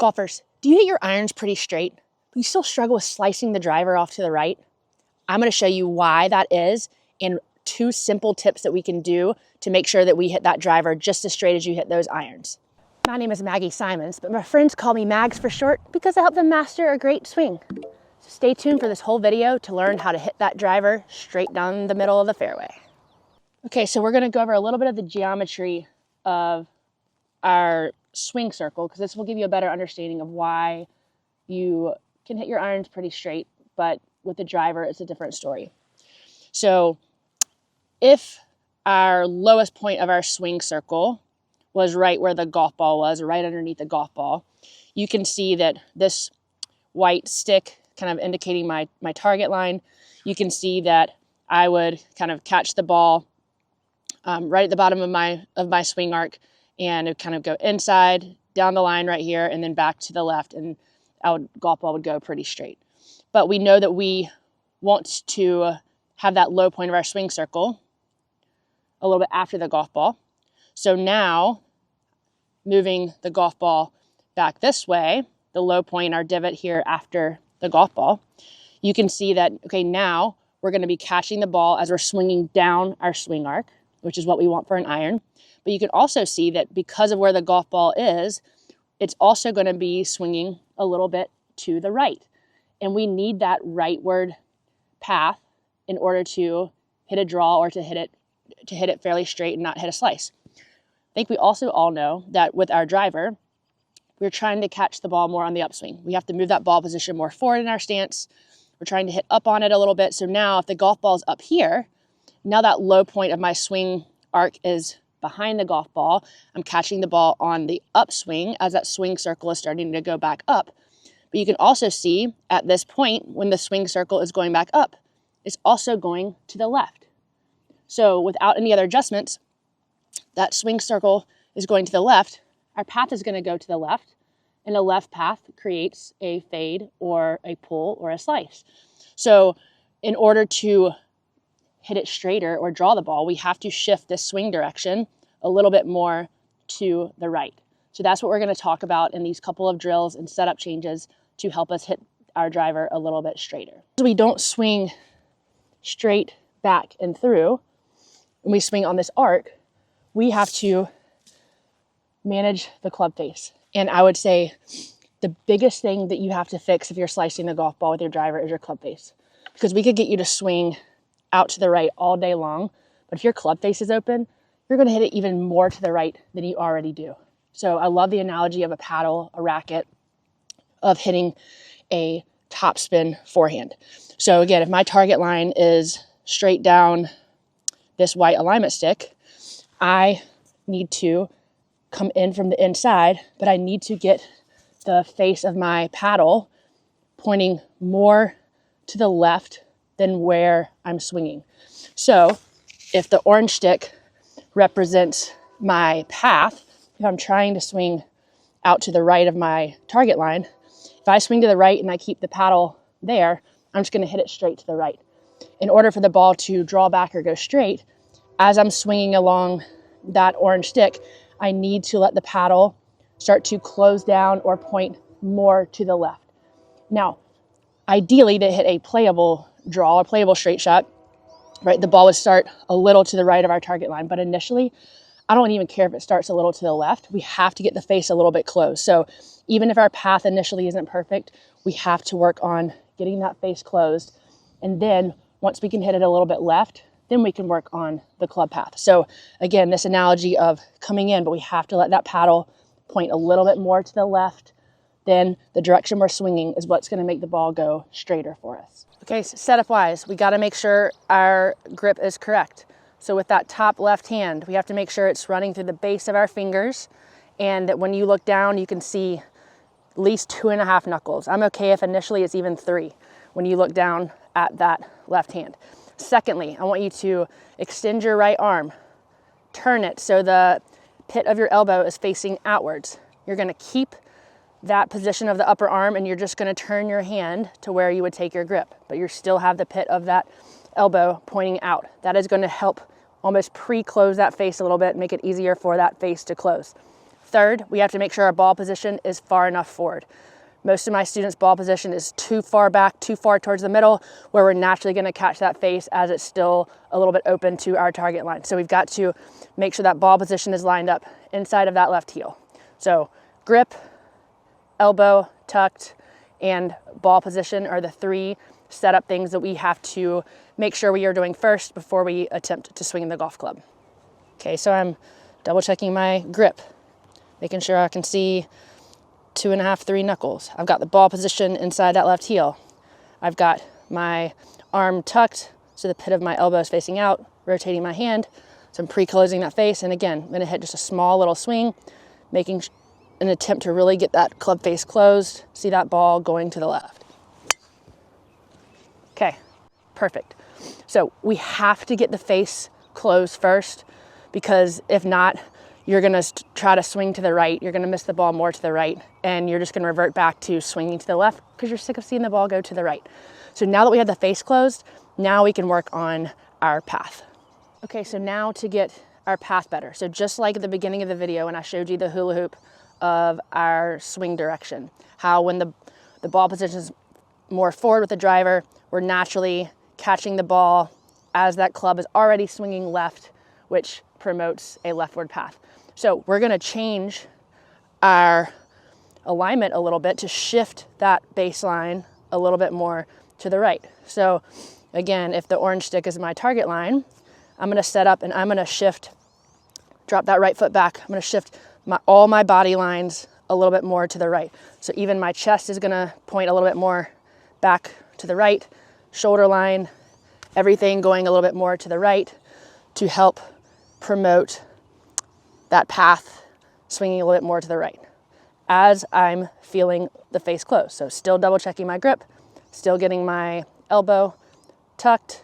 Golfers, do you hit your irons pretty straight, but you still struggle with slicing the driver off to the right? I'm going to show you why that is and 2 simple tips that we can do to make sure that we hit that driver just as straight as you hit those irons. My name is Maggie Simons, but my friends call me Mags for short because I help them master a great swing. So stay tuned for this whole video to learn how to hit that driver straight down the middle of the fairway. Okay, so we're going to go over a little bit of the geometry of our swing circle, because this will give you a better understanding of why you can hit your irons pretty straight, but with the driver, it's a different story. So if our lowest point of our swing circle was right where the golf ball was, or right underneath the golf ball, you can see that this white stick kind of indicating my target line, you can see that I would kind of catch the ball right at the bottom of my swing arc, and it would kind of go inside, down the line right here, and then back to the left, and golf ball would go pretty straight. But we know that we want to have that low point of our swing circle a little bit after the golf ball. So now, moving the golf ball back this way, the low point, our divot here after the golf ball, you can see that, okay, now we're going to be catching the ball as we're swinging down our swing arc, which is what we want for an iron. But you can also see that because of where the golf ball is, it's also going to be swinging a little bit to the right. And we need that rightward path in order to hit a draw or to hit it fairly straight and not hit a slice. I think we also all know that with our driver, we're trying to catch the ball more on the upswing. We have to move that ball position more forward in our stance. We're trying to hit up on it a little bit. So now if the golf ball's up here, now that low point of my swing arc is behind the golf ball. I'm catching the ball on the upswing as that swing circle is starting to go back up. But you can also see at this point, when the swing circle is going back up, it's also going to the left. So without any other adjustments, that swing circle is going to the left. Our path is going to go to the left, and a left path creates a fade or a pull or a slice. So in order to hit it straighter or draw the ball, we have to shift this swing direction a little bit more to the right. So that's what we're going to talk about in these couple of drills and setup changes to help us hit our driver a little bit straighter. So we don't swing straight back and through. When we swing on this arc, we have to manage the club face. And I would say the biggest thing that you have to fix if you're slicing the golf ball with your driver is your club face. Because we could get you to swing out to the right all day long, but if your club face is open, you're going to hit it even more to the right than you already do. So I love the analogy of a paddle, a racket, of hitting a topspin forehand. So again, if my target line is straight down this white alignment stick, I need to come in from the inside, but I need to get the face of my paddle pointing more to the left than where I'm swinging. So if the orange stick represents my path, if I'm trying to swing out to the right of my target line, if I swing to the right and I keep the paddle there, I'm just going to hit it straight to the right. In order for the ball to draw back or go straight, as I'm swinging along that orange stick, I need to let the paddle start to close down or point more to the left. Now, ideally, to hit a playable draw, a playable straight shot, right, the ball would start a little to the right of our target line. But initially, I don't even care if it starts a little to the left. We have to get the face a little bit closed. So even if our path initially isn't perfect, we have to work on getting that face closed. And then once we can hit it a little bit left, then we can work on the club path. So again, this analogy of coming in, but we have to let that paddle point a little bit more to the left. Then the direction we're swinging is what's going to make the ball go straighter for us. Okay, so setup wise, we got to make sure our grip is correct. So with that top left hand, we have to make sure it's running through the base of our fingers, and that when you look down, you can see at least 2.5 knuckles. I'm okay if initially it's even 3 when you look down at that left hand. Secondly, I want you to extend your right arm, turn it so the pit of your elbow is facing outwards. You're going to keep that position of the upper arm, and you're just going to turn your hand to where you would take your grip, but you still have the pit of that elbow pointing out. That is going to help almost pre-close that face a little bit, make it easier for that face to close. Third, we have to make sure our ball position is far enough forward. Most of my students' ball position is too far back, too far towards the middle, where we're naturally gonna catch that face as it's still a little bit open to our target line. So we've got to make sure that ball position is lined up inside of that left heel. So grip, elbow tucked, and ball position are the three setup things that we have to make sure we are doing first before we attempt to swing the golf club. Okay, so I'm double checking my grip, making sure I can see 2.5, 3 knuckles. I've got the ball position inside that left heel. I've got my arm tucked so the pit of my elbow is facing out, rotating my hand. So I'm pre-closing that face. And again, I'm gonna hit just a small little swing, making an attempt to really get that club face closed. See that ball going to the left. Okay, perfect. So we have to get the face closed first, because if not, you're gonna try to swing to the right, you're gonna miss the ball more to the right, and you're just gonna revert back to swinging to the left because you're sick of seeing the ball go to the right. So now that we have the face closed, now we can work on our path. Okay, so now to get our path better. So just like at the beginning of the video when I showed you the hula hoop of our swing direction, how when the ball position is more forward with the driver, we're naturally catching the ball as that club is already swinging left, which promotes a leftward path. So we're gonna change our alignment a little bit to shift that baseline a little bit more to the right. So again, if the orange stick is my target line, I'm gonna set up and I'm gonna shift, drop that right foot back. I'm gonna shift all my body lines a little bit more to the right. So even my chest is gonna point a little bit more back to the right, shoulder line, everything going a little bit more to the right to help promote that path swinging a little bit more to the right as I'm feeling the face close. So still double checking my grip, still getting my elbow tucked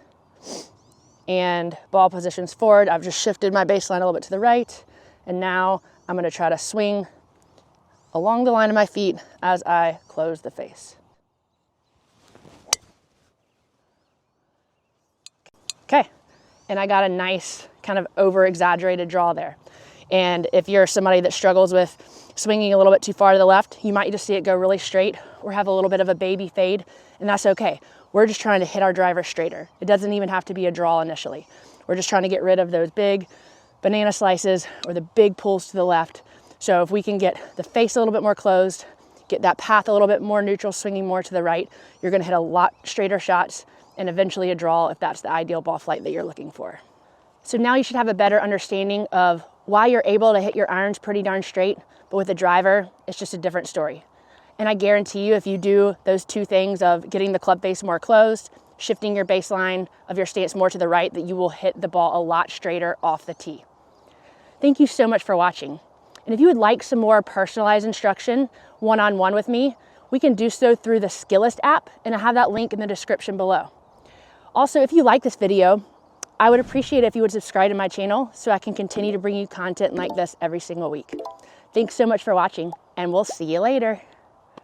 and ball positions forward. I've just shifted my baseline a little bit to the right, and now I'm gonna try to swing along the line of my feet as I close the face. Okay, and I got a nice kind of over-exaggerated draw there. And if you're somebody that struggles with swinging a little bit too far to the left, you might just see it go really straight or have a little bit of a baby fade, and that's okay. We're just trying to hit our driver straighter. It doesn't even have to be a draw initially. We're just trying to get rid of those big banana slices or the big pulls to the left. So if we can get the face a little bit more closed, get that path a little bit more neutral, swinging more to the right, you're gonna hit a lot straighter shots and eventually a draw if that's the ideal ball flight that you're looking for. So now you should have a better understanding of why you're able to hit your irons pretty darn straight, but with a driver, it's just a different story. And I guarantee you, if you do those two things of getting the club face more closed, shifting your baseline of your stance more to the right, that you will hit the ball a lot straighter off the tee. Thank you so much for watching. And if you would like some more personalized instruction one-on-one with me, we can do so through the Skillist app, and I have that link in the description below. Also, if you like this video, I would appreciate it if you would subscribe to my channel so I can continue to bring you content like this every single week. Thanks so much for watching, and we'll see you later.